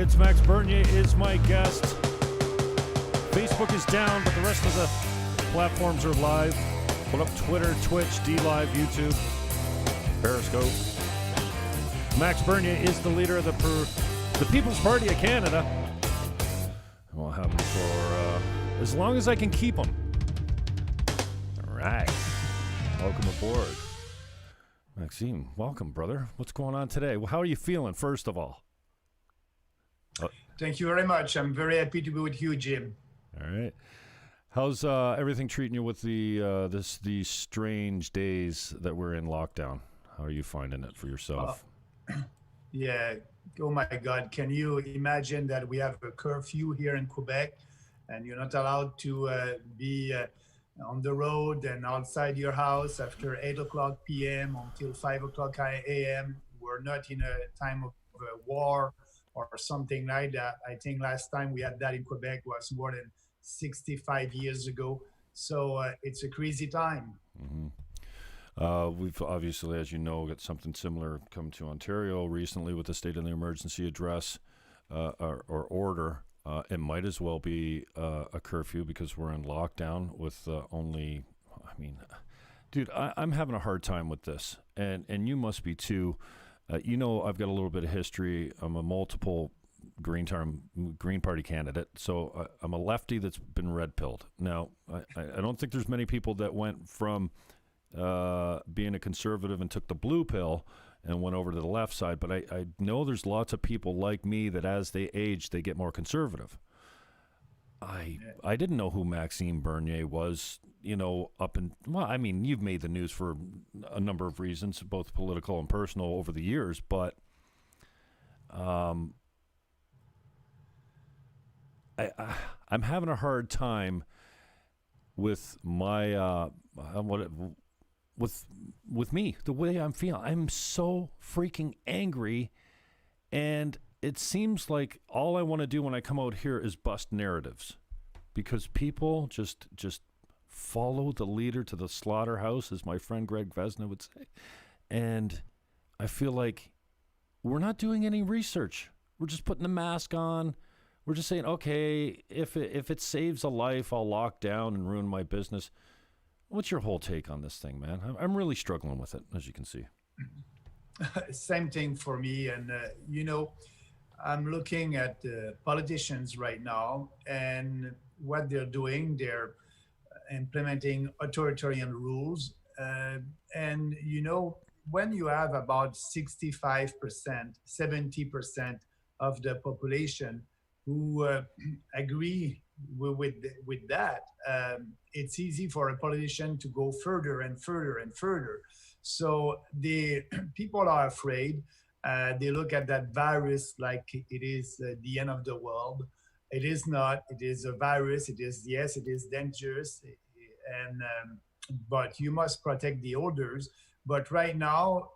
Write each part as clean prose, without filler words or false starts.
minutes. Max Bernier is my guest. Facebook is down, but the rest of the platforms are live. Put up Twitter, Twitch, D-Live, YouTube, Periscope. Max Bernier is the leader of the People's Party of Canada. We'll have him for as long as I can keep him. All right. Welcome aboard. Maxime, welcome, brother. What's going on today? Well, how are you feeling, first of all? Thank you very much. I'm very happy to be with you, Jim. All right. How's everything treating you with these strange days that we're in lockdown? How are you finding it for yourself? Yeah. Oh, my God. Can you imagine that we have a curfew here in Quebec and you're not allowed to be on the road and outside your house after 8 o'clock p.m. until 5 o'clock a.m. We're not in a time of war or something like that. I think last time we had that in Quebec was more than 65 years ago. So it's a crazy time. Mm-hmm. We've obviously, as you know, got something similar come to Ontario recently with the state of the emergency address or order. It might as well be a curfew because we're in lockdown with only, I mean, dude, I'm having a hard time with this. And you must be too. You know, I've got a little bit of history. I'm a multiple Green Party candidate. So I'm a lefty that's been red-pilled. Now, I don't think there's many people that went from being a conservative and took the blue pill and went over to the left side. But I know there's lots of people like me that as they age, they get more conservative. I didn't know who Maxime Bernier was, you know, well, I mean, you've made the news for a number of reasons, both political and personal over the years, but I'm having a hard time with my with me, the way I'm feeling. I'm so freaking angry, and it seems like all I want to do when I come out here is bust narratives, because people just follow the leader to the slaughterhouse, as my friend Greg Vesna would say. And I feel like we're not doing any research. We're just putting the mask on. We're just saying, okay, if it saves a life, I'll lock down and ruin my business. What's your whole take on this thing, man? I'm really struggling with it, as you can see. Same thing for me. And, you know, I'm looking at politicians right now, and what they're doing, they're implementing authoritarian rules. And, you know, when you have about 65%, 70% of the population who agree with that, it's easy for a politician to go further and further and further. So the people are afraid. They look at that virus like it is the end of the world. It is not. It is a virus. It is, yes, it is dangerous, and but you must protect the others. But right now,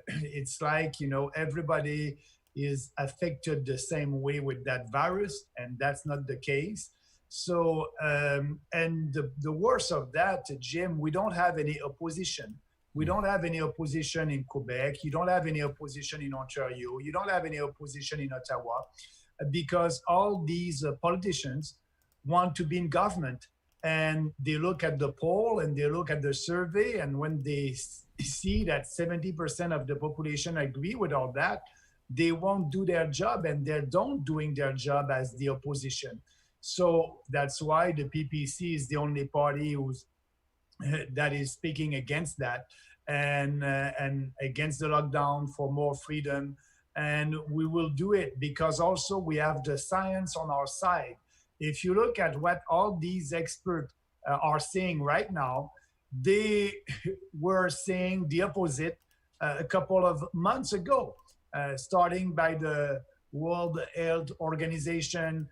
it's like, you know, everybody is affected the same way with that virus, and that's not the case. So, and the worst of that, Jim, we don't have any opposition. We don't have any opposition in Quebec. You don't have any opposition in Ontario. You don't have any opposition in Ottawa, because all these politicians want to be in government. And they look at the poll and they look at the survey. And when they see that 70% of the population agree with all that, they won't do their job, and they don't doing their job as the opposition. So that's why the PPC is the only party that is speaking against that and against the lockdown, for more freedom. And we will do it because also we have the science on our side. If you look at what all these experts are saying right now, they were saying the opposite a couple of months ago, starting by the World Health Organization,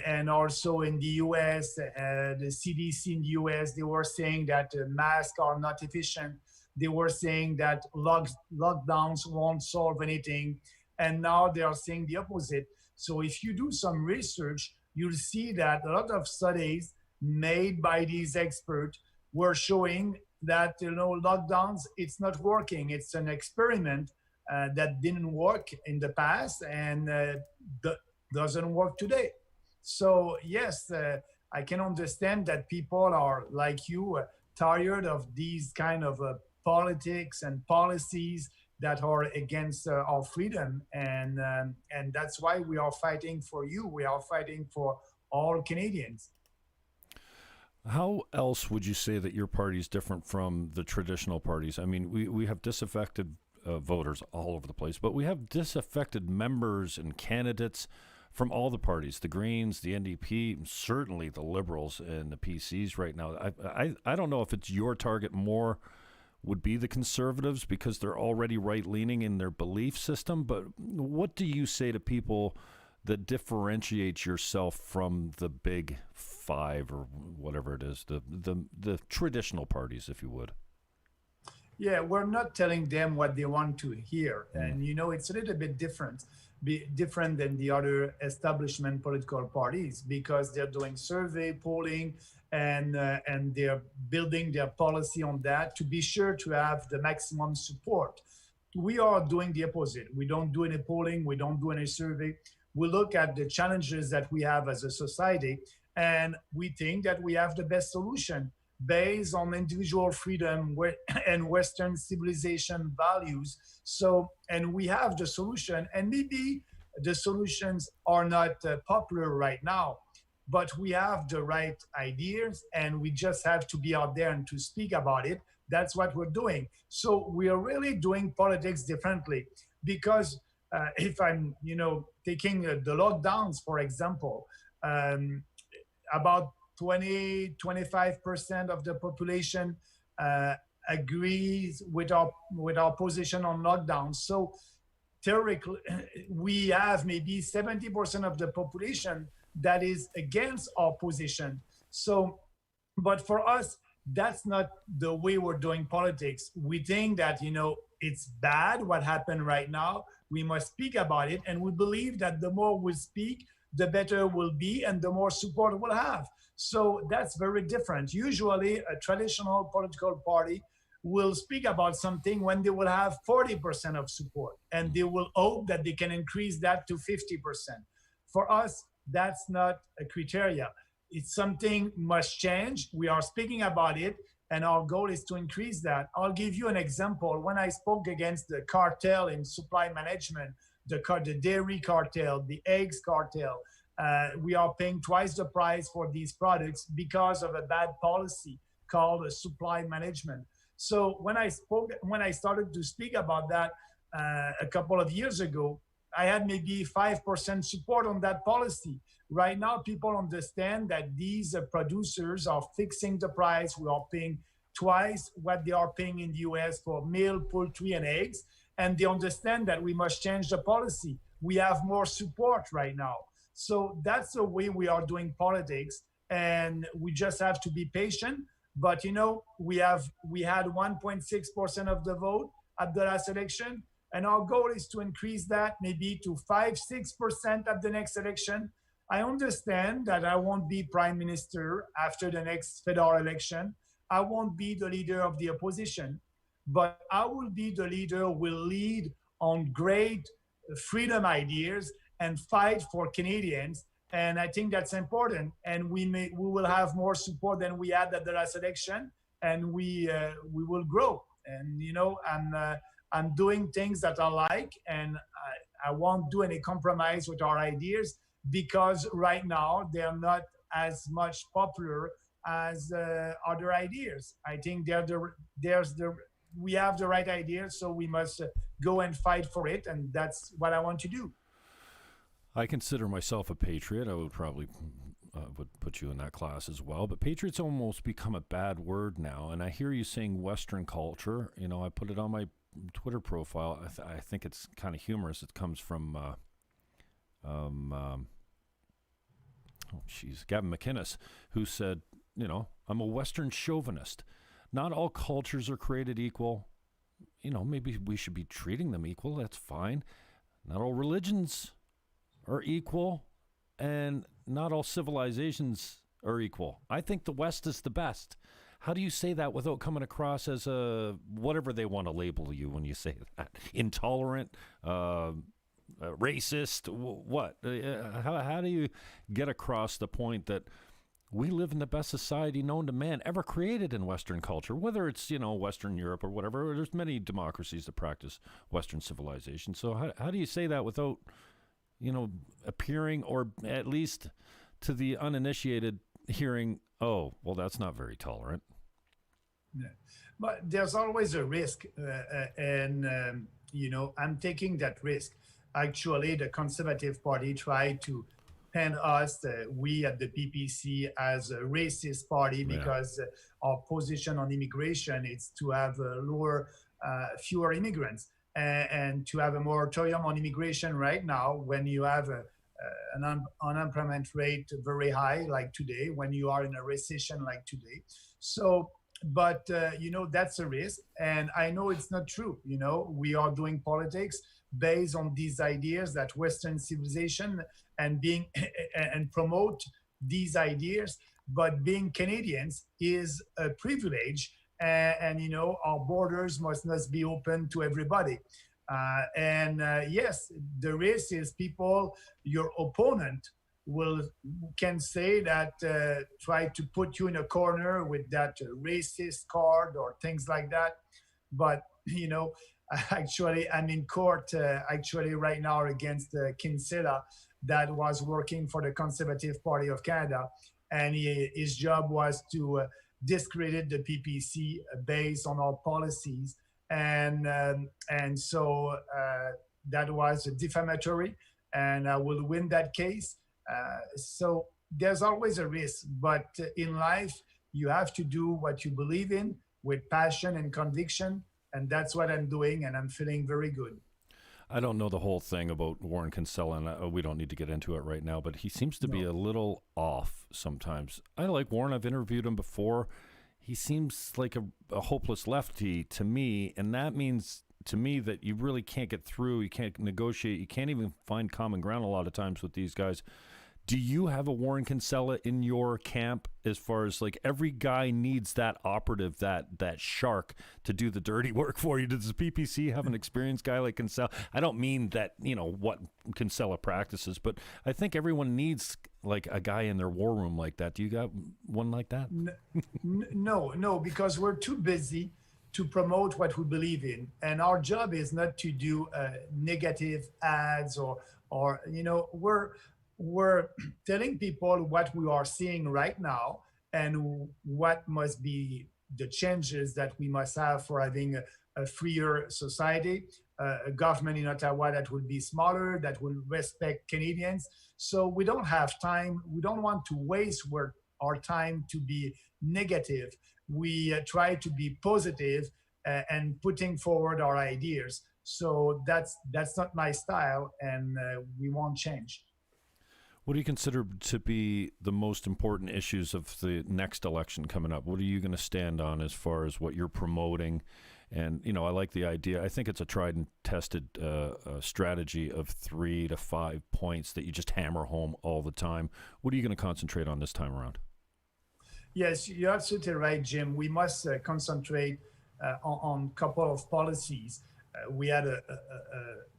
and also in the US, the CDC in the US, they were saying that masks are not efficient. They were saying that lockdowns won't solve anything. And now they are saying the opposite. So if you do some research, you'll see that a lot of studies made by these experts were showing that, you know, lockdowns, it's not working. It's an experiment. that didn't work in the past and doesn't work today. So yes, I can understand that people are like you, tired of these kind of politics and policies that are against our freedom, and that's why we are fighting for you. We are fighting for all Canadians. How else would you say that your party is different from the traditional parties? I mean, we have disaffected voters all over the place, but we have disaffected members and candidates from all the parties, the Greens, the NDP, certainly the Liberals and the PCs right now. I don't know if it's your target more would be the Conservatives because they're already right-leaning in their belief system, but what do you say to people that differentiates yourself from the big five or whatever it is, the traditional parties, if you would? Yeah, we're not telling them what they want to hear. And, it's a little bit different than the other establishment political parties because they're doing survey polling and they're building their policy on that to be sure to have the maximum support. We are doing the opposite. We don't do any polling. We don't do any survey. We look at the challenges that we have as a society, and we think that we have the best solution based on individual freedom and Western civilization values. So, and we have the solution, and maybe the solutions are not popular right now, but we have the right ideas, and we just have to be out there and to speak about it. That's what we're doing. So we are really doing politics differently because if I'm, taking the lockdowns, for example, about 20-25% of the population agrees with our position on lockdown. So theoretically, we have maybe 70% of the population that is against our position. So, but for us, that's not the way we're doing politics. We think that, it's bad what happened right now. We must speak about it. And we believe that the more we speak, the better we'll be and the more support we'll have. So that's very different. Usually a traditional political party will speak about something when they will have 40% of support and they will hope that they can increase that to 50%. For us, that's not a criteria. It's something must change. We are speaking about it, and our goal is to increase that. I'll give you an example. When I spoke against the cartel in supply management, the dairy cartel, the eggs cartel, we are paying twice the price for these products because of a bad policy called supply management. So when I started to speak about that a couple of years ago, I had maybe 5% support on that policy. Right now, people understand that these producers are fixing the price. We are paying twice what they are paying in the US for milk, poultry, and eggs. And they understand that we must change the policy. We have more support right now. So that's the way we are doing politics. And we just have to be patient. But, we had 1.6% of the vote at the last election. And our goal is to increase that maybe to 5-6% at the next election. I understand that I won't be prime minister after the next federal election. I won't be the leader of the opposition, but I will be the leader who will lead on great freedom ideas and fight for Canadians. And I think that's important. And we will have more support than we had at the last election, and we will grow. And I'm doing things that I like, and I won't do any compromise with our ideas because right now they're not as much popular as other ideas. I think we have the right ideas, so we must go and fight for it, and that's what I want to do. I consider myself a patriot. I would probably would put you in that class as well. But patriot's almost become a bad word now, and I hear you saying Western culture. I put it on my Twitter profile. I think it's kind of humorous. It comes from Gavin McInnes, who said, I'm a Western chauvinist. Not all cultures are created equal. Maybe we should be treating them equal. That's fine. Not all religions are equal, and not all civilizations are equal. I think the West is the best. how do you say that without coming across as a whatever they want to label you when you say that? Intolerant, racist, what? How do you get across the point that we live in the best society known to man ever created in Western culture, whether it's, Western Europe or whatever? There's many democracies that practice Western civilization. So how do you say that without, appearing, or at least to the uninitiated hearing, oh, well, that's not very tolerant? Yeah. But there's always a risk. I'm taking that risk. Actually, the Conservative Party tried to paint us, we at the PPC, as a racist party because our position on immigration is to have fewer immigrants and to have a moratorium on immigration right now when you have an unemployment rate very high like today, when you are in a recession like today. So, but that's a risk, and I know it's not true. We are doing politics based on these ideas that Western civilization and promote these ideas, but being Canadians is a privilege, and our borders must not be open to everybody. Yes, the risk is your opponent can say that, try to put you in a corner with that racist card or things like that. But actually, I'm in court actually right now against Kinsella, that was working for the Conservative Party of Canada, and his job was to discredit the PPC based on our policies, and so that was defamatory, and I will win that case. So there's always a risk, but in life you have to do what you believe in with passion and conviction, and that's what I'm doing, and I'm feeling very good. I don't know the whole thing about Warren Kinsella, and we don't need to get into it right now, but he seems to be a little off sometimes. I like Warren. I've interviewed him before. He seems like a hopeless lefty to me, and that means to me that you really can't get through. You can't negotiate. You can't even find common ground a lot of times with these guys. Do you have a Warren Kinsella in your camp, as far as like every guy needs that operative, that shark to do the dirty work for you? Does the PPC have an experienced guy like Kinsella? I don't mean that, what Kinsella practices, but I think everyone needs like a guy in their war room like that. Do you got one like that? No, because we're too busy to promote what we believe in. And our job is not to do negative ads or we're telling people what we are seeing right now and what must be the changes that we must have for having a freer society, a government in Ottawa that will be smaller, that will respect Canadians. So we don't have time. We don't want to waste our time to be negative. We try to be positive and putting forward our ideas. So that's not my style, and we won't change. What do you consider to be the most important issues of the next election coming up? What are you going to stand on as far as what you're promoting? And, I like the idea. I think it's a tried and tested strategy of 3 to 5 points that you just hammer home all the time. What are you going to concentrate on this time around? Yes, you're absolutely right, Jim. We must concentrate on a couple of policies. We had a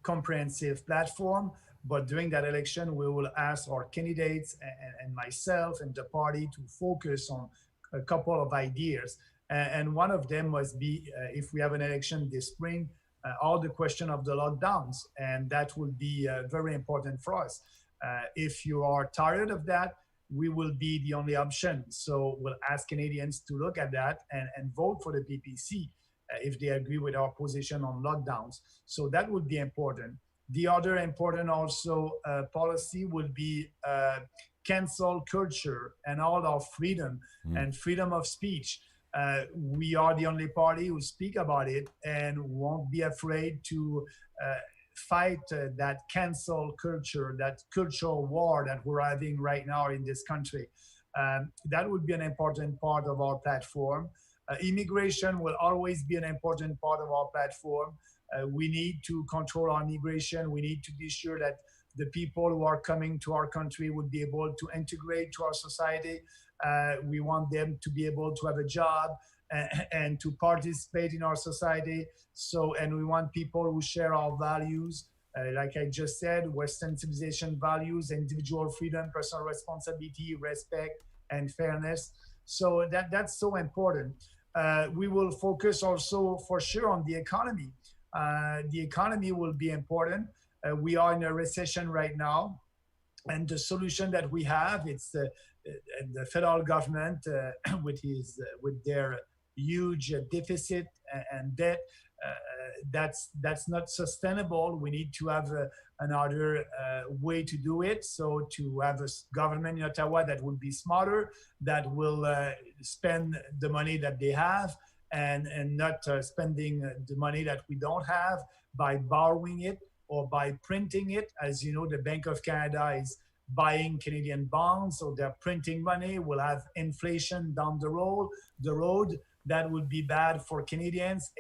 comprehensive platform, but during that election, we will ask our candidates and myself and the party to focus on a couple of ideas. And one of them must be, if we have an election this spring, all the question of the lockdowns. And that will be very important for us. If you are tired of that, we will be the only option. So we'll ask Canadians to look at that and vote for the PPC if they agree with our position on lockdowns. So that would be important. The other important also policy would be cancel culture and all our freedom and freedom of speech. We are the only party who speak about it and won't be afraid to fight that cancel culture, that cultural war that we're having right now in this country. That would be an important part of our platform. Immigration will always be an important part of our platform. We need to control our immigration. We need to be sure that the people who are coming to our country would be able to integrate to our society. We want them to be able to have a job and to participate in our society. So, and we want people who share our values. Like I just said, Western civilization values, individual freedom, personal responsibility, respect, and fairness. So that's so important. We will focus also for sure on the economy. The economy will be important. We are in a recession right now, and the solution that we have, it's the federal government with their huge deficit and debt. That's not sustainable. We need to have another way to do it. So to have a government in Ottawa that will be smarter, that will spend the money that they have, and not spending the money that we don't have by borrowing it or by printing it. As you know, the Bank of Canada is buying Canadian bonds, so they're printing money. We'll have inflation down the road. That would be bad for Canadians.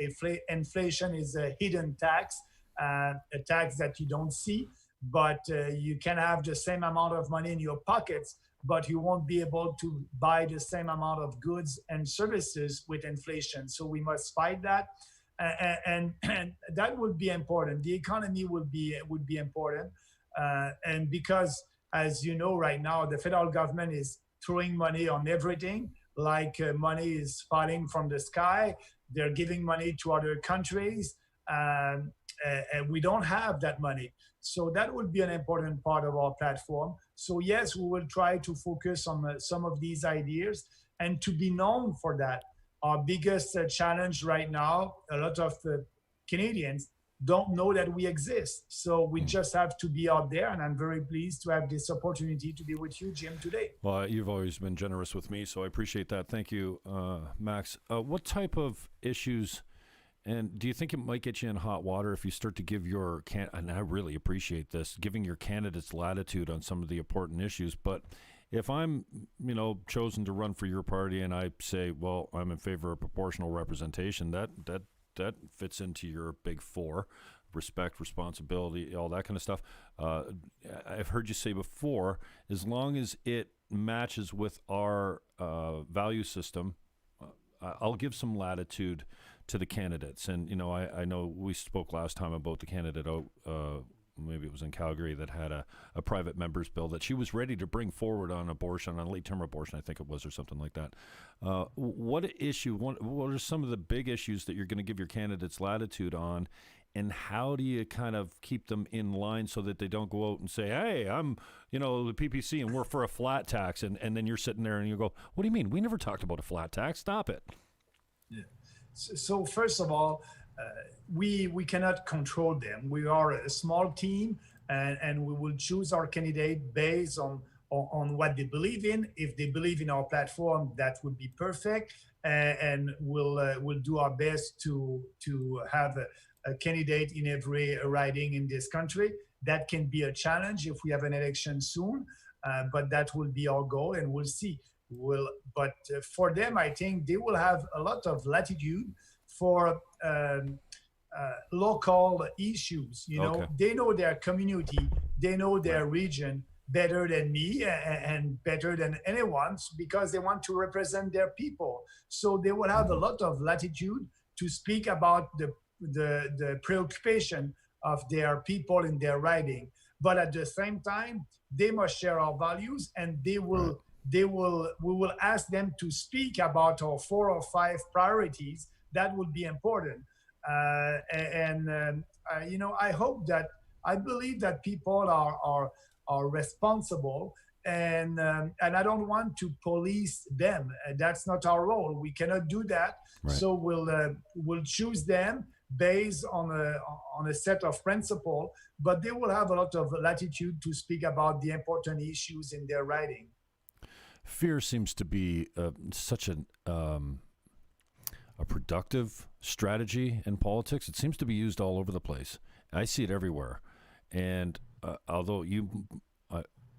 Inflation is a hidden tax, a tax that you don't see, but you can have the same amount of money in your pockets, but you won't be able to buy the same amount of goods and services with inflation. So we must fight that, and that would be important. The economy would be important, and because, as you know, right now the federal government is throwing money on everything. Like money is falling from the sky. They're giving money to other countries, and we don't have that money. So that would be an important part of our platform. So yes, we will try to focus on some of these ideas and to be known for that. Our biggest challenge right now, a lot of Canadians don't know that we exist. So we just have to be out there, and I'm very pleased to have this opportunity to be with you, Jim, today. Well, you've always been generous with me, so I appreciate that. Thank you, Max. What type of issues, and do you think it might get you in hot water if you start to give your, and I really appreciate this, giving your candidates latitude on some of the important issues, but if I'm, chosen to run for your party and I say, well, I'm in favor of proportional representation, that fits into your big four: respect, responsibility, all that kind of stuff. I've heard you say before, as long as it matches with our value system, I'll give some latitude to the candidates. And, I know we spoke last time about the candidate, maybe it was in Calgary, that had a private member's bill that she was ready to bring forward on abortion, on late-term abortion, I think it was, or something like that. What are some of the big issues that you're going to give your candidates latitude on, and how do you kind of keep them in line so that they don't go out and say, hey, I'm, the PPC and we're for a flat tax, and then you're sitting there and you go, what do you mean? We never talked about a flat tax. Stop it. Yeah. So first of all, we cannot control them. We are a small team, and we will choose our candidate based on what they believe in. If they believe in our platform, that would be perfect, and we'll do our best to have a candidate in every riding in this country. That can be a challenge if we have an election soon, but that will be our goal, and we'll see. But for them, I think they will have a lot of latitude for local issues. Okay. They know their community, they know their region better than me and better than anyone, because they want to represent their people. So they will have a lot of latitude to speak about the preoccupation of their people in their riding. But at the same time, they must share our values, and we will ask them to speak about our 4 or 5 priorities. That would be important. I believe that people are responsible, and I don't want to police them. That's not our role. We cannot do that. Right. So we'll choose them based on a set of principles, but they will have a lot of latitude to speak about the important issues in their writing. Fear seems to be such a productive strategy in politics. It seems to be used all over the place. I see it everywhere. And although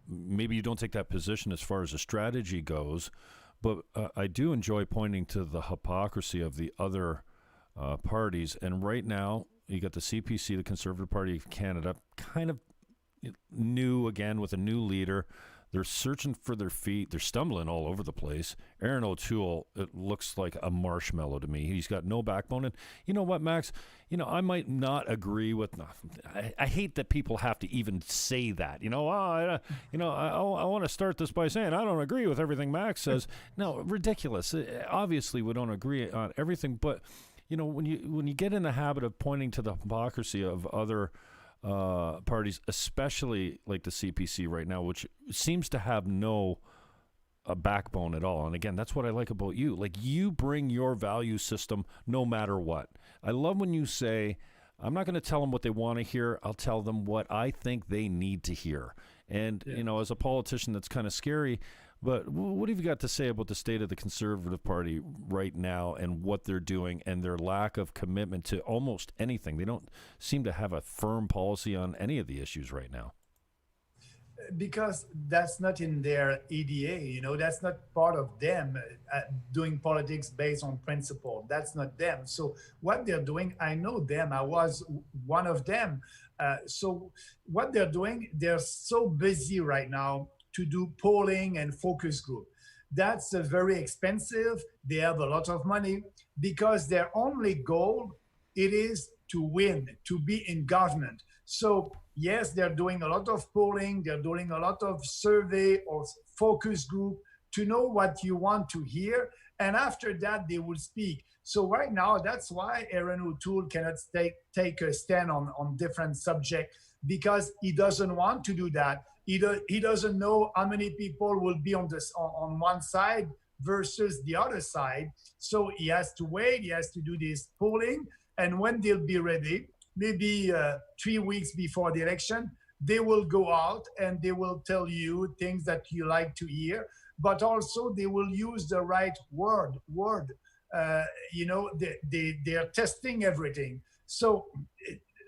maybe you don't take that position as far as a strategy goes, but I do enjoy pointing to the hypocrisy of the other parties. And right now, you got the CPC, the Conservative Party of Canada, kind of, new again with a new leader. They're searching for their feet. They're stumbling all over the place. Aaron O'Toole, it looks like a marshmallow to me. He's got no backbone. And you know what, Max? I might not agree with. I hate that people have to even say that. I want to start this by saying I don't agree with everything Max says. No, ridiculous. Obviously, we don't agree on everything. But when you get in the habit of pointing to the hypocrisy of other parties, especially like the CPC right now, which seems to have no backbone at all. And again, that's what I like about you. Like, you bring your value system no matter what. I love when you say, I'm not going to tell them what they want to hear. I'll tell them what I think they need to hear. And, as a politician, that's kind of scary. But what have you got to say about the state of the Conservative Party right now and what they're doing and their lack of commitment to almost anything? They don't seem to have a firm policy on any of the issues right now. Because that's not in their EDA, that's not part of them doing politics based on principle. That's not them. So what they're doing, I know them. I was one of them. So what they're doing, they're so busy right now to do polling and focus group. That's very expensive. They have a lot of money because their only goal, it is to win, to be in government. So yes, they're doing a lot of polling. They're doing a lot of survey or focus group to know what you want to hear. And after that, they will speak. So right now, that's why Aaron O'Toole cannot take a stand on different subjects, because he doesn't want to do that. He doesn't know how many people will be on one side versus the other side. So he has to wait. He has to do this polling. And when they'll be ready, maybe 3 weeks before the election, they will go out and they will tell you things that you like to hear. But also they will use the right word. They are testing everything. So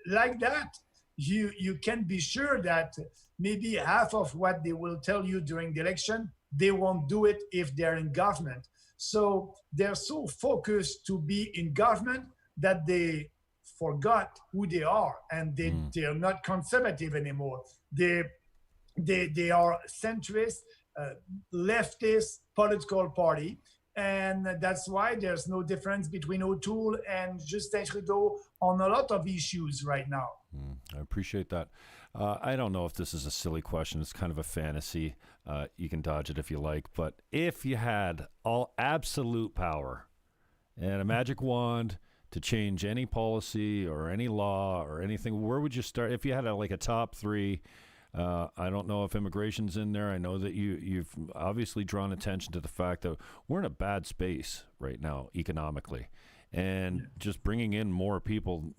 like that, you can be sure that maybe half of what they will tell you during the election, they won't do it if they're in government. So they're so focused to be in government that they forgot who they are, and they're not conservative anymore. They are centrist, leftist political party. And that's why there's no difference between O'Toole and Justin Trudeau on a lot of issues right now. I appreciate that. I don't know if this is a silly question. It's kind of a fantasy. You can dodge it if you like. But if you had all absolute power and a magic wand to change any policy or any law or anything, where would you start? If you had a top three, I don't know if immigration's in there. I know that you've obviously drawn attention to the fact that we're in a bad space right now economically. And just bringing in more people,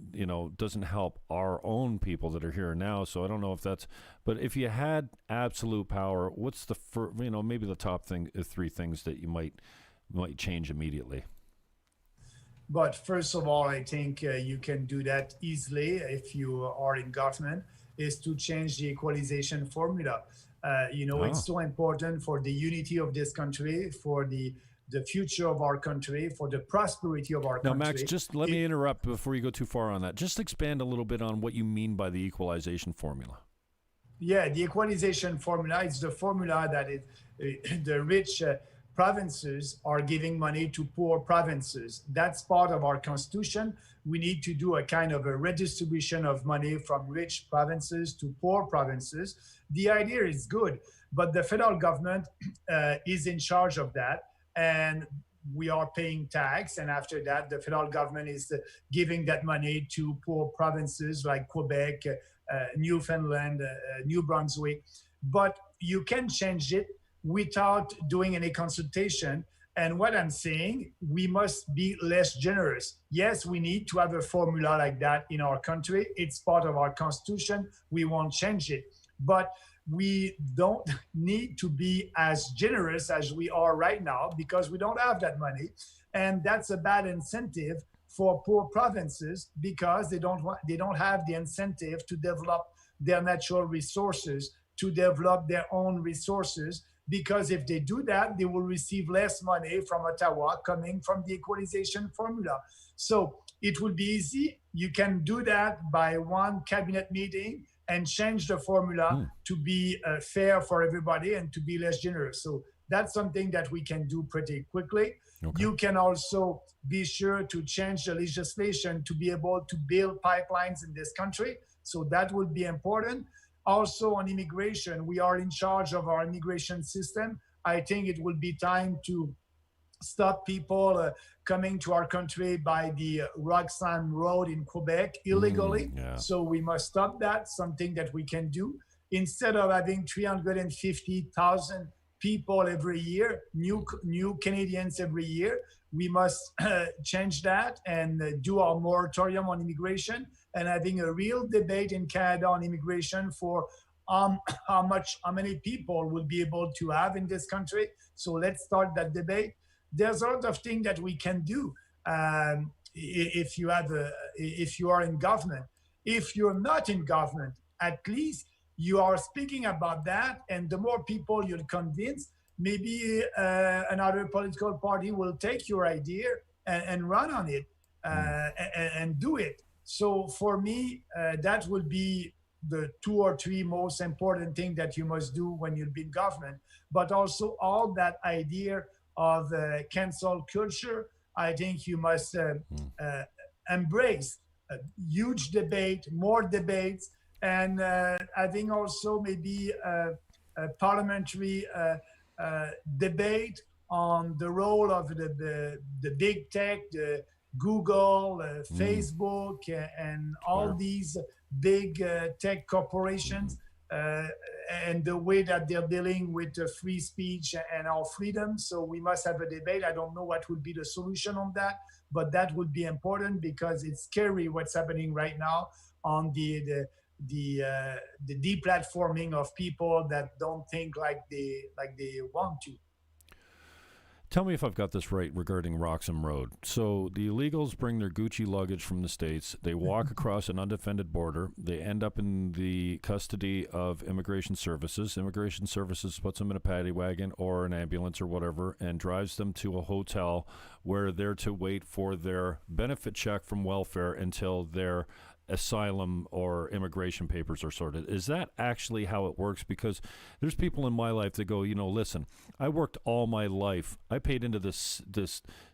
doesn't help our own people that are here now. So I don't know if that's, but if you had absolute power, what's the maybe the top three things that you might change immediately? But first of all, I think you can do that easily if you are in government, is to change the equalization formula. It's so important for the unity of this country, for the future of our country, for the prosperity of our country. Now, Max, just let me interrupt before you go too far on that. Just expand a little bit on what you mean by the equalization formula. Yeah, the equalization formula is the formula that the rich provinces are giving money to poor provinces. That's part of our constitution. We need to do a kind of a redistribution of money from rich provinces to poor provinces. The idea is good, but the federal government is in charge of that. And we are paying tax. And after that, the federal government is giving that money to poor provinces like Quebec, Newfoundland, New Brunswick. But you can change it without doing any consultation. And what I'm saying, we must be less generous. Yes, we need to have a formula like that in our country. It's part of our constitution. We won't change it. But we don't need to be as generous as we are right now because we don't have that money. And that's a bad incentive for poor provinces because they don't have the incentive to develop their natural resources, to develop their own resources. Because if they do that, they will receive less money from Ottawa coming from the equalization formula. So it will be easy. You can do that by one cabinet meeting and change the formula to be fair for everybody and to be less generous. So that's something that we can do pretty quickly. Okay. You can also be sure to change the legislation to be able to build pipelines in this country. So that would be important. Also on immigration, we are in charge of our immigration system. I think it will be time to stop people coming to our country by the Roxham Road in Quebec illegally. So we must stop that, something that we can do. Instead of having 350,000 people every year, new Canadians every year, we must change that and do our moratorium on immigration and having a real debate in Canada on immigration for how many people will be able to have in this country. So let's start that debate. There's a lot of things that we can do if you are in government. If you're not in government, at least you are speaking about that, and the more people you'll convince, maybe another political party will take your idea and run on it and do it. So for me, that would be the 2 or 3 most important things that you must do when you'll be in government. But also all that idea of cancel culture, I think you must embrace a huge debate, more debates, and I think also maybe a parliamentary debate on the role of the big tech, the Google, Facebook, and all these big tech corporations, and the way that they're dealing with free speech and our freedom. So we must have a debate. I don't know what would be the solution on that, but that would be important because it's scary what's happening right now on the deplatforming of people that don't think like they want to. Tell me if I've got this right regarding Roxham Road. So the illegals bring their Gucci luggage from the States. They walk across an undefended border. They end up in the custody of Immigration Services. Immigration Services puts them in a paddy wagon or an ambulance or whatever and drives them to a hotel where they're to wait for their benefit check from welfare until their asylum or immigration papers are sorted. Is that actually how it works? Because there's people in my life that go, listen, I worked all my life. I paid into this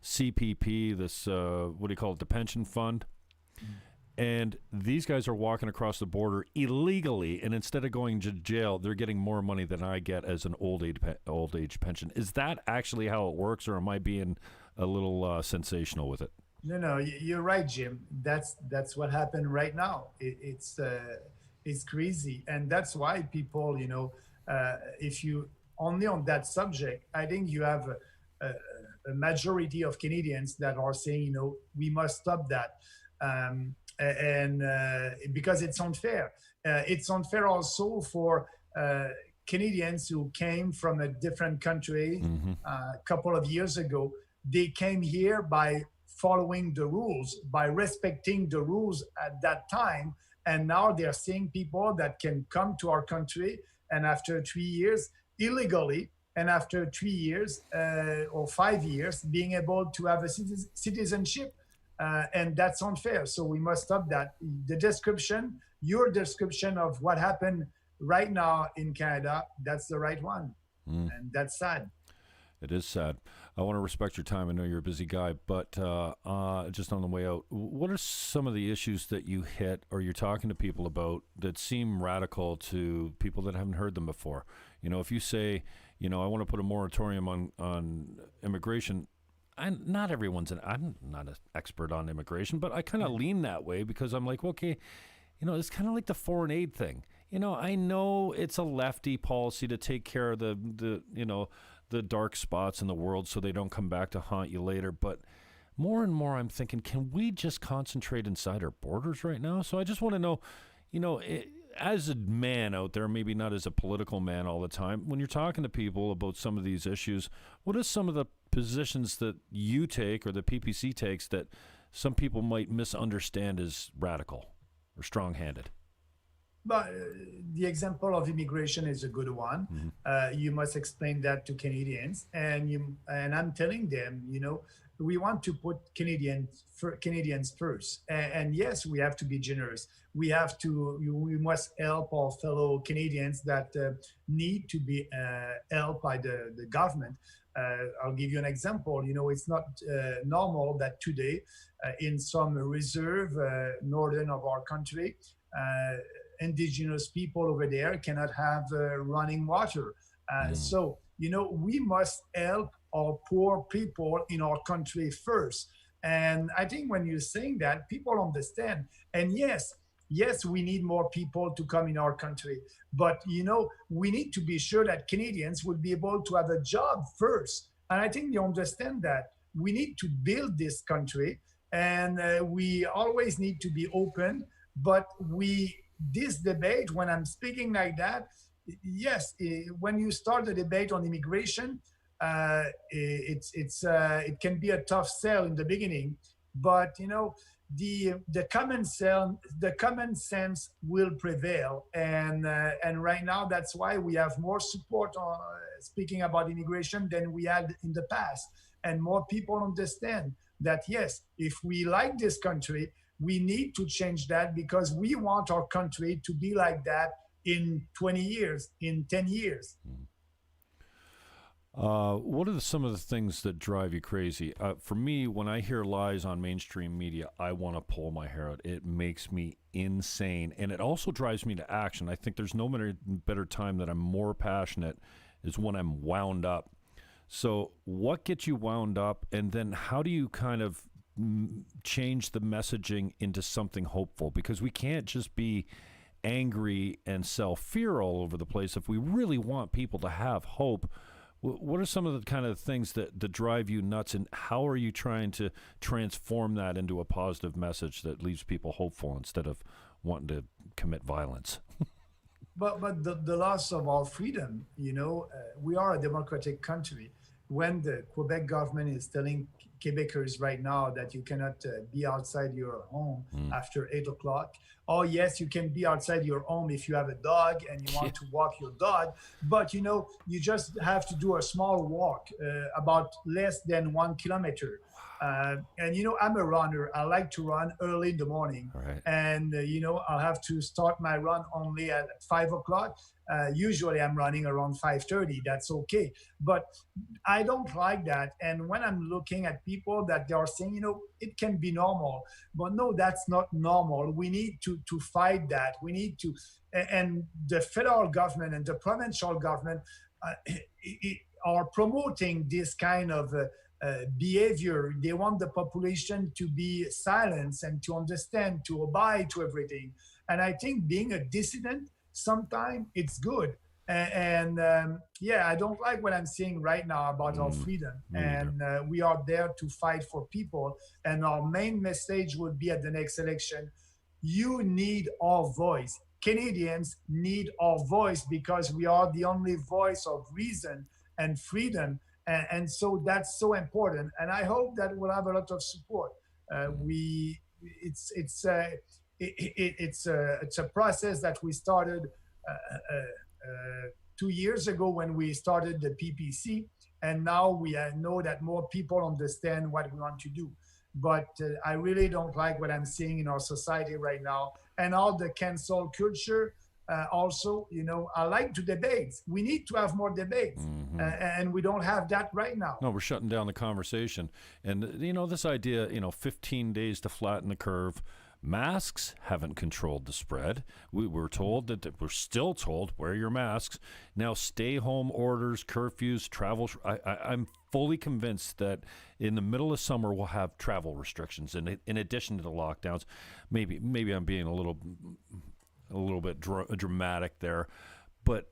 CPP, this the pension fund. And these guys are walking across the border illegally, and instead of going to jail, they're getting more money than I get as an old age pension. Is that actually how it works, or am I being a little sensational with it? No, you're right, Jim. That's what happened right now. It's crazy, and that's why people, if you only on that subject, I think you have a majority of Canadians that are saying, we must stop that, and because it's unfair. It's unfair also for Canadians who came from a different country a couple of years ago. They came here by following the rules, by respecting the rules at that time. And now they're seeing people that can come to our country and after 3 years illegally, and after 3 years or 5 years being able to have a citizenship. And that's unfair. So we must stop that. Your description of what happened right now in Canada, that's the right one. And that's sad. It is sad. I want to respect your time. I know you're a busy guy, but just on the way out, what are some of the issues that you hit or you're talking to people about that seem radical to people that haven't heard them before? If you say, I want to put a moratorium on immigration, I'm not an expert on immigration, but I kind of lean that way because I'm like, okay, it's kind of like the foreign aid thing. I know it's a lefty policy to take care of the dark spots in the world so they don't come back to haunt you later. But more and more I'm thinking, can we just concentrate inside our borders right now? So I just want to know, as a man out there, maybe not as a political man all the time, when you're talking to people about some of these issues, what are some of the positions that you take or the PPC takes that some people might misunderstand as radical or strong-handed? But the example of immigration is a good one. You must explain that to Canadians, and I'm telling them, we want to put Canadians first. And yes, we have to be generous. We must help our fellow Canadians that need to be helped by the government. I'll give you an example. It's not normal that today in some reserve northern of our country, indigenous people over there cannot have running water. So, we must help our poor people in our country first. And I think when you're saying that, people understand. And yes, we need more people to come in our country. But, we need to be sure that Canadians will be able to have a job first. And I think you understand that. We need to build this country, and we always need to be open. But this debate, when I'm speaking like that, yes, when you start a debate on immigration, it can be a tough sell in the beginning, but the common sense will prevail, and right now that's why we have more support on speaking about immigration than we had in the past, and more people understand that yes, if we like this country, we need to change that because we want our country to be like that in 20 years, in 10 years. What are some of the things that drive you crazy? For me, when I hear lies on mainstream media, I want to pull my hair out. It makes me insane. And it also drives me to action. I think there's no better time that I'm more passionate is when I'm wound up. So what gets you wound up? And then how do you kind of change the messaging into something hopeful? Because we can't just be angry and sell fear all over the place. If we really want people to have hope, what are some of the kind of things that drive you nuts, and how are you trying to transform that into a positive message that leaves people hopeful instead of wanting to commit violence? But the loss of our freedom, we are a democratic country. When the Quebec government is telling Quebecers right now that you cannot be outside your home after 8 o'clock. Oh, yes, you can be outside your home if you have a dog and you want to walk your dog. But, you just have to do a small walk, about less than 1 kilometer. And, I'm a runner. I like to run early in the morning. Right. And, I'll have to start my run only at 5 o'clock. Usually I'm running around 5:30. That's okay. But I don't like that. And when I'm looking at people that they are saying, it can be normal. But no, that's not normal. We need to fight that. We need to, and the federal government and the provincial government are promoting this kind of behavior. They want the population to be silenced and to understand, to abide to everything. And I think being a dissident, sometimes it's good. And I don't like what I'm seeing right now about our freedom. And we are there to fight for people. And our main message would be at the next election, you need our voice. Canadians need our voice because we are the only voice of reason and freedom. And so that's so important. And I hope that we'll have a lot of support. It's a process that we started 2 years ago when we started the PPC, and now we know that more people understand what we want to do. But I really don't like what I'm seeing in our society right now, and all the cancel culture. Also, I like to debate. We need to have more debates, and we don't have that right now. No, we're shutting down the conversation. And, this idea, 15 days to flatten the curve. Masks haven't controlled the spread. We were told we're still told, wear your masks. Now, stay home orders, curfews, travel. I'm fully convinced that in the middle of summer, we'll have travel restrictions in addition to the lockdowns. Maybe I'm being a little bit dramatic there, but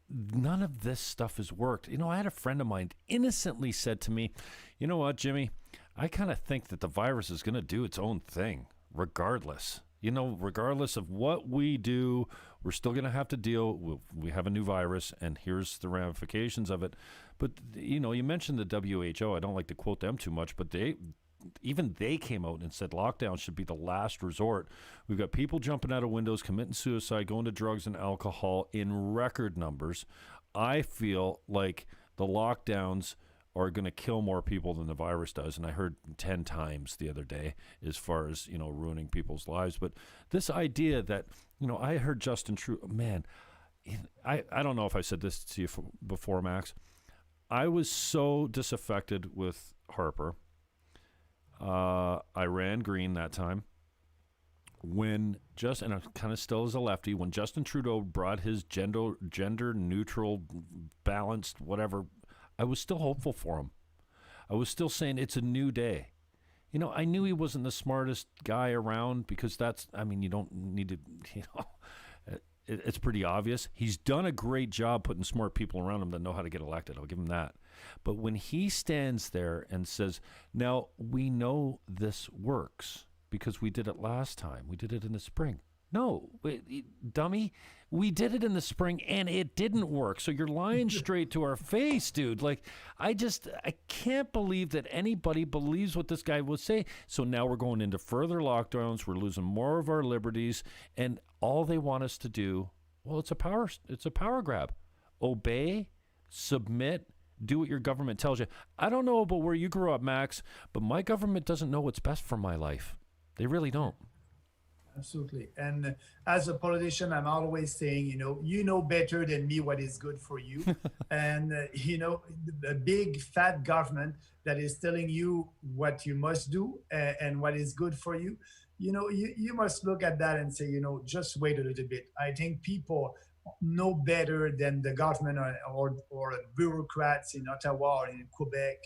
none of this stuff has worked. I had a friend of mine innocently said to me, you know what, Jimmy, I kind of think that the virus is going to do its own thing regardless. Regardless of what we do, we're still going to have to deal. We have a new virus, and here's the ramifications of it. But, you mentioned the WHO. I don't like to quote them too much, but they came out and said lockdown should be the last resort. We've got people jumping out of windows, committing suicide, going to drugs and alcohol in record numbers. I feel like the lockdowns are going to kill more people than the virus does. And I heard 10 times the other day as far as, ruining people's lives. But this idea that, I heard Justin Trudeau, man, I don't know if I said this to you before, Max. I was so disaffected with Harper. I ran green that time. And I kind of still as a lefty, when Justin Trudeau brought his gender neutral, balanced, whatever, I was still hopeful for him. I was still saying it's a new day. I knew he wasn't the smartest guy around because you don't need to, it's pretty obvious. He's done a great job putting smart people around him that know how to get elected. I'll give him that. But when he stands there and says, now we know this works because we did it last time. We did it in the spring. No, dummy. We did it in the spring and it didn't work. So you're lying straight to our face, dude. Like, I can't believe that anybody believes what this guy would say. So now we're going into further lockdowns. We're losing more of our liberties. And all they want us to do, well, it's a power grab. Obey, submit, do what your government tells you. I don't know about where you grew up, Max, but my government doesn't know what's best for my life. They really don't. Absolutely. And as a politician, I'm always saying, you know better than me what is good for you. And, the big fat government that is telling you what you must do and what is good for you, you must look at that and say, just wait a little bit. I think people know better than the government or bureaucrats in Ottawa or in Quebec.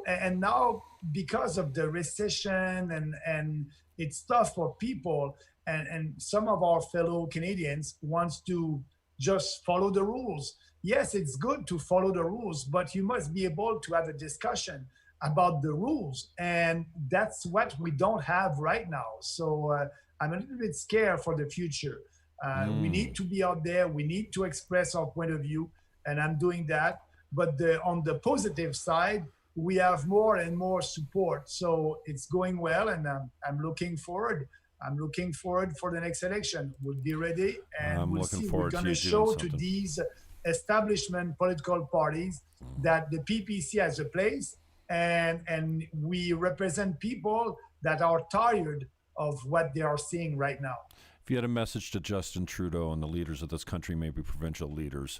And now because of the recession and it's tough for people, and some of our fellow Canadians wants to just follow the rules. Yes, it's good to follow the rules, but you must be able to have a discussion about the rules, and that's what we don't have right now. So I'm a little bit scared for the future. We need to be out there. We need to express our point of view, and I'm doing that. But on the positive side, we have more and more support. So it's going well, and I'm looking forward. I'm looking forward for the next election. We'll be ready, and we'll see. We're going to show to these establishment political parties that the PPC has a place, and we represent people that are tired of what they are seeing right now. If you had a message to Justin Trudeau and the leaders of this country, maybe provincial leaders,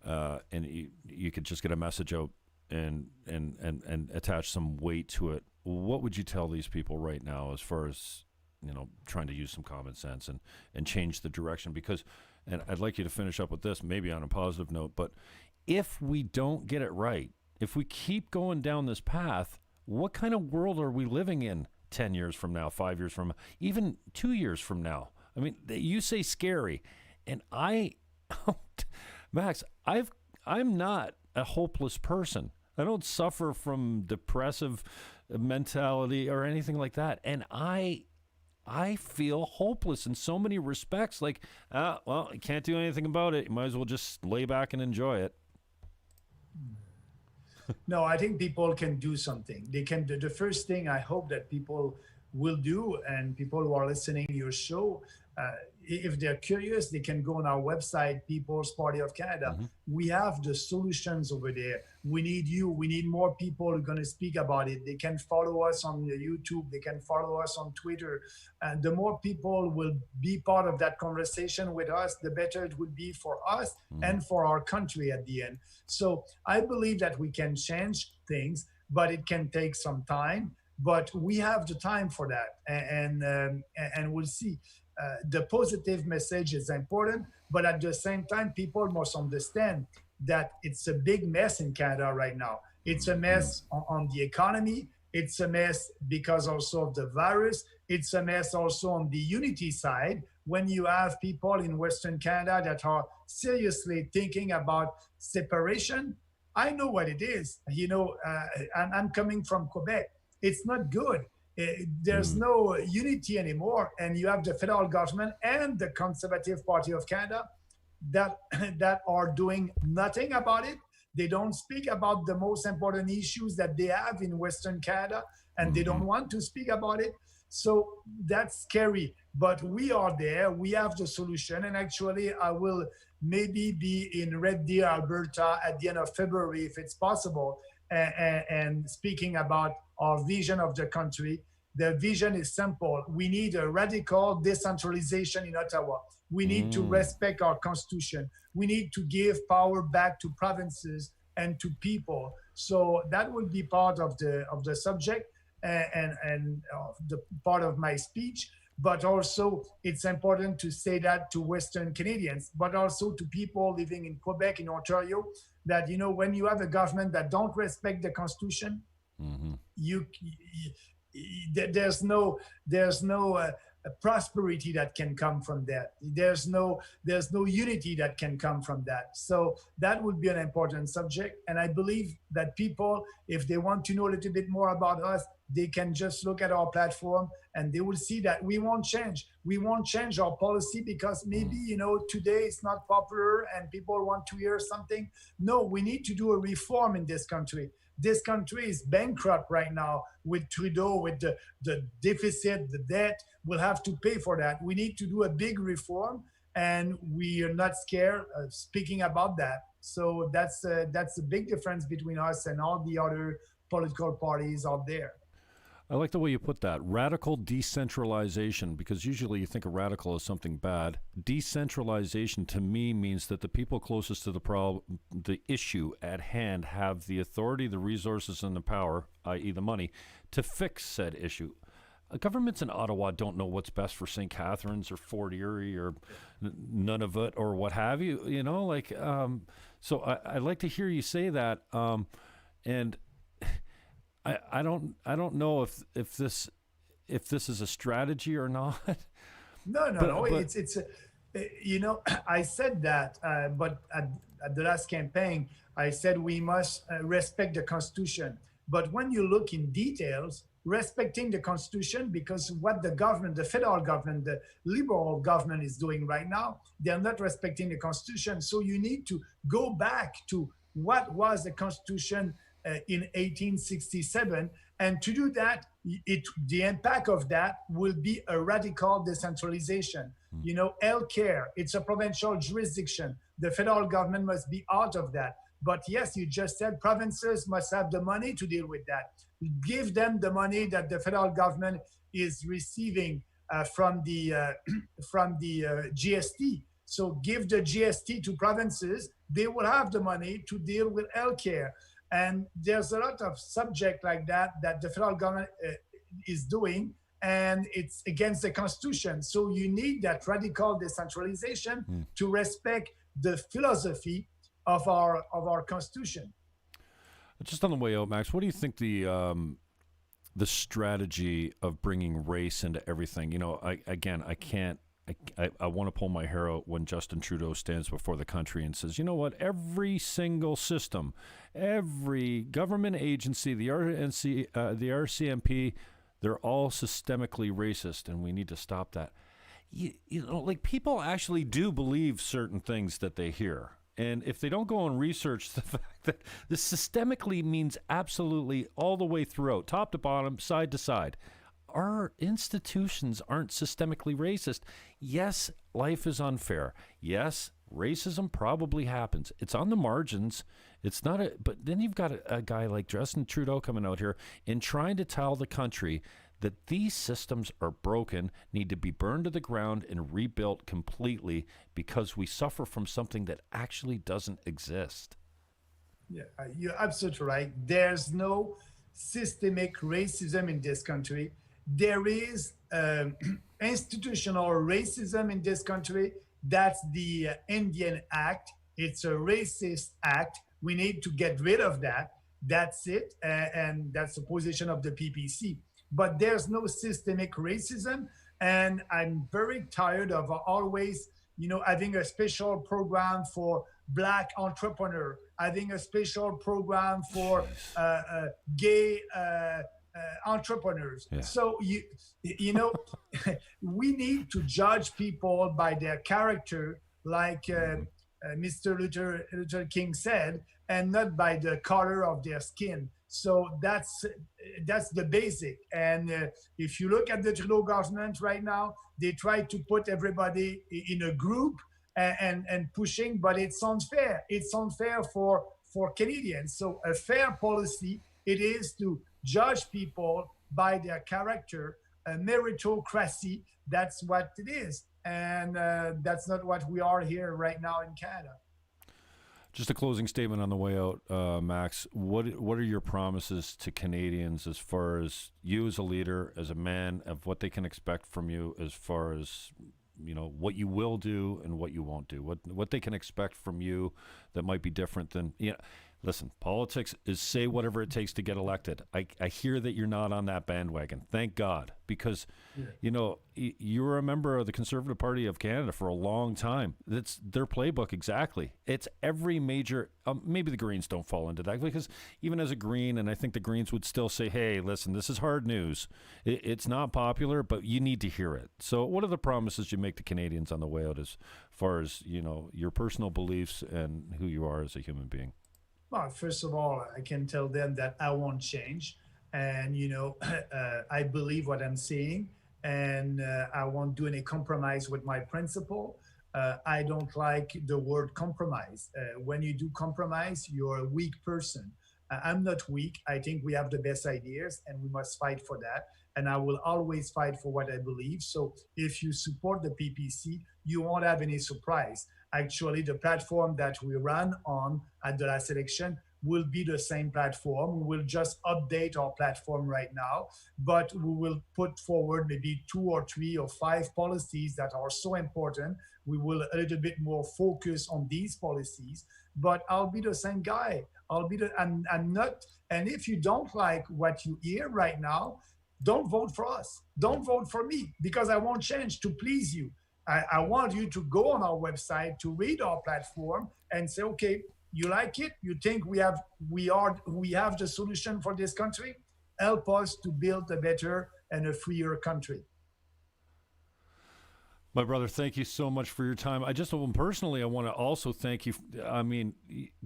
and you could just get a message out and attach some weight to it, what would you tell these people right now as far as trying to use some common sense and change the direction? Because, and I'd like you to finish up with this, maybe on a positive note, but if we don't get it right, if we keep going down this path, what kind of world are we living in 10 years from now, 5 years from now, even 2 years from now? I mean, you say scary, and Max, I'm not a hopeless person. I don't suffer from depressive mentality or anything like that. And I feel hopeless in so many respects. Like, well, you can't do anything about it. You might as well just lay back and enjoy it. No, I think people can do something. They can. The first thing I hope that people will do, and people who are listening to your show, if they're curious, they can go on our website, People's Party of Canada. Mm-hmm. We have the solutions over there. We need you. We need more people who are going to speak about it. They can follow us on YouTube. They can follow us on Twitter. And the more people will be part of that conversation with us, the better it would be for us and for our country at the end. So I believe that we can change things, but it can take some time. But we have the time for that, and we'll see. The positive message is important, but at the same time, people must understand that it's a big mess in Canada right now. It's a mess on the economy. It's a mess because also of the virus. It's a mess also on the unity side. When you have people in Western Canada that are seriously thinking about separation, I know what it is. I'm coming from Quebec. It's not good. There's no unity anymore, and you have the federal government and the Conservative Party of Canada that are doing nothing about it. They don't speak about the most important issues that they have in Western Canada, and they don't want to speak about it. So that's scary, but we are there. We have the solution. And actually, I will maybe be in Red Deer, Alberta at the end of February, if it's possible, and speaking about our vision of the country. The vision is simple. We need a radical decentralization in Ottawa. We need to respect our constitution. We need to give power back to provinces and to people. So that would be part of the subject and the part of my speech. But also, it's important to say that to Western Canadians, but also to people living in Quebec, in Ontario, that when you have a government that don't respect the Constitution, you there's no prosperity that can come from that. There's no unity that can come from that. So that would be an important subject. And I believe that people, if they want to know a little bit more about us, they can just look at our platform and they will see that we won't change. We won't change our policy because maybe, today it's not popular and people want to hear something. No, we need to do a reform in this country. This country is bankrupt right now with Trudeau, with the deficit, the debt. We'll have to pay for that. We need to do a big reform, and we are not scared of speaking about that. So that's a big difference between us and all the other political parties out there. I like the way you put that, radical decentralization, because usually you think of radical as something bad. Decentralization to me means that the people closest to the issue at hand have the authority, the resources, and the power, i.e. the money, to fix said issue. Governments in Ottawa don't know what's best for St. Catharines or Fort Erie or Nunavut or what have you, so I like to hear you say that, and I don't know if this is a strategy or not. No. It's I said that, but at the last campaign, I said we must respect the Constitution. But when you look in details, respecting the Constitution, because what the government, the federal government, the Liberal government is doing right now, they're not respecting the Constitution. So you need to go back to what was the Constitution in 1867, and to do that, the impact of that will be a radical decentralization. Healthcare, it's a provincial jurisdiction. The federal government must be out of that. But yes, you just said provinces must have the money to deal with that. Give them the money that the federal government is receiving from the GST. So give the GST to provinces. They will have the money to deal with healthcare. And there's a lot of subject like that the federal government is doing, and it's against the Constitution. So you need that radical decentralization to respect the philosophy of our Constitution. Just on the way out, Max, what do you think the strategy of bringing race into everything? I want to pull my hair out when Justin Trudeau stands before the country and says, you know what, every single system, every government agency, the RCMP, they're all systemically racist, and we need to stop that. People actually do believe certain things that they hear. And if they don't go and research the fact that this systemically means absolutely all the way throughout, top to bottom, side to side, our institutions aren't systemically racist. Yes, life is unfair. Yes, racism probably happens. It's on the margins. It's not but then you've got a guy like Justin Trudeau coming out here and trying to tell the country that these systems are broken, need to be burned to the ground and rebuilt completely because we suffer from something that actually doesn't exist. Yeah, you're absolutely right. There's no systemic racism in this country. There is institutional racism in this country. That's the Indian Act. It's a racist act. We need to get rid of that. That's it. And that's the position of the PPC. But there's no systemic racism. And I'm very tired of always, having a special program for Black entrepreneur, having a special program for gay entrepreneurs. Yeah. So we need to judge people by their character, like Mr. Luther King said, and not by the color of their skin. So that's the basic. And if you look at the Trudeau government right now, they try to put everybody in a group and pushing, but it's unfair. It's unfair for Canadians. So a fair policy it is to judge people by their character. A meritocracy, that's what it is, and that's not what we are here right now in Canada. Just a closing statement on the way out, Max. What are your promises to Canadians as far as you as a leader, as a man, of what they can expect from you as far as, you know, what you will do and what you won't do, what they can expect from you that might be different than, you know, listen, politics is say whatever it takes to get elected. I hear that you're not on that bandwagon. Thank God, because, you know, you were a member of the Conservative Party of Canada for a long time. That's their playbook exactly. It's every major, maybe the Greens don't fall into that, because even as a Green, and I think the Greens would still say, hey, listen, this is hard news. It's not popular, but you need to hear it. So what are the promises you make to Canadians on the way out as far as, you know, your personal beliefs and who you are as a human being? Well, first of all, I can tell them that I won't change. And, you know, I believe what I'm saying, and I won't do any compromise with my principle. I don't like the word compromise. When you do compromise, you're a weak person. I'm not weak. I think we have the best ideas, and we must fight for that. And I will always fight for what I believe. So if you support the PPC, you won't have any surprise. Actually, the platform that we ran on at the last election will be the same platform. We will just update our platform right now, but we will put forward maybe 2 or 3 or 5 policies that are so important. We will a little bit more focus on these policies, but I'll be the same guy. I'm not, and if you don't like what you hear right now, don't vote for us. Don't vote for me, because I won't change to please you. I want you to go on our website to read our platform and say, okay, you like it? You think we have the solution for this country? Help us to build a better and a freer country. My brother, thank you so much for your time. Personally, I want to also thank you. I mean,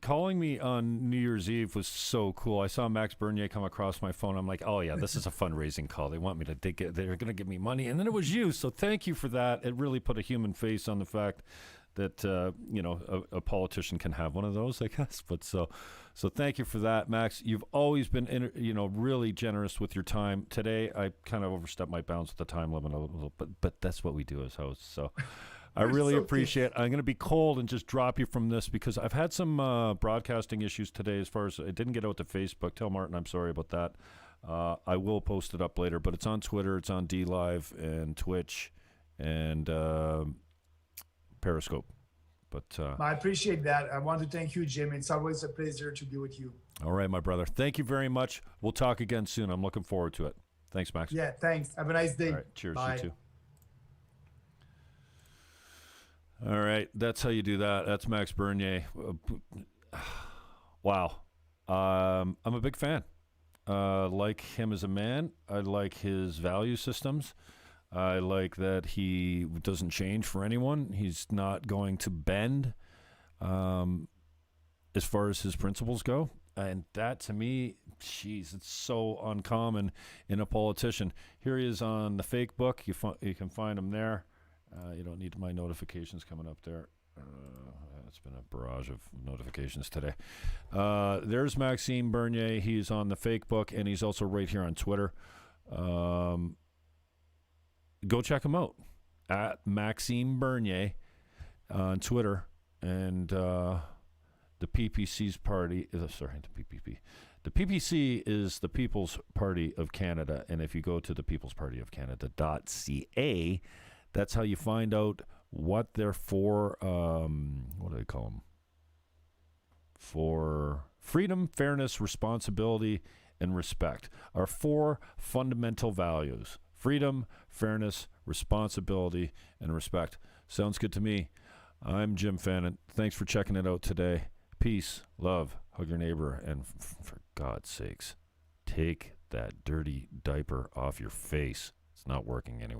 calling me on New Year's Eve was so cool. I saw Max Bernier come across my phone. I'm like, oh yeah, this is a fundraising call. They want me to dig it. They're going to give me money. And then it was you. So thank you for that. It really put a human face on the fact that, you know, a politician can have one of those, I guess. But so thank you for that, Max. You've always been, you know, really generous with your time. Today, I kind of overstepped my bounds with the time limit a little, but that's what we do as hosts. So I really appreciate it. I'm going to be cold and just drop you from this because I've had some broadcasting issues today as far as it didn't get out to Facebook. Tell Martin I'm sorry about that. I will post it up later, but it's on Twitter, it's on DLive and Twitch and Periscope. But I appreciate that. I want to thank you, Jim. It's always a pleasure to be with you. All right, my brother. Thank you very much. We'll talk again soon. I'm looking forward to it. Thanks, Max. Yeah, thanks. Have a nice day. All right, cheers. Bye. You too. All right, that's how you do that. That's Max Bernier. Wow. I'm a big fan. Like him as a man. I like his value systems. I like that he doesn't change for anyone. He's not going to bend as far as his principles go. And that, to me, geez, it's so uncommon in a politician. Here he is on the fake book. You can find him there. You don't need my notifications coming up there. It's been a barrage of notifications today. There's Maxime Bernier. He's on the fake book, and he's also right here on Twitter. Go check him out at Maxime Bernier on Twitter. And the PPC's party, the PPP. The PPC is the People's Party of Canada. And if you go to the People's Party of Canada.ca, that's how you find out what they're for. What do they call them? For freedom, fairness, responsibility, and respect. Our 4 fundamental values. Freedom, fairness, responsibility, and respect. Sounds good to me. I'm Jim Fannon. Thanks for checking it out today. Peace, love, hug your neighbor, and for God's sakes, take that dirty diaper off your face. It's not working anyway.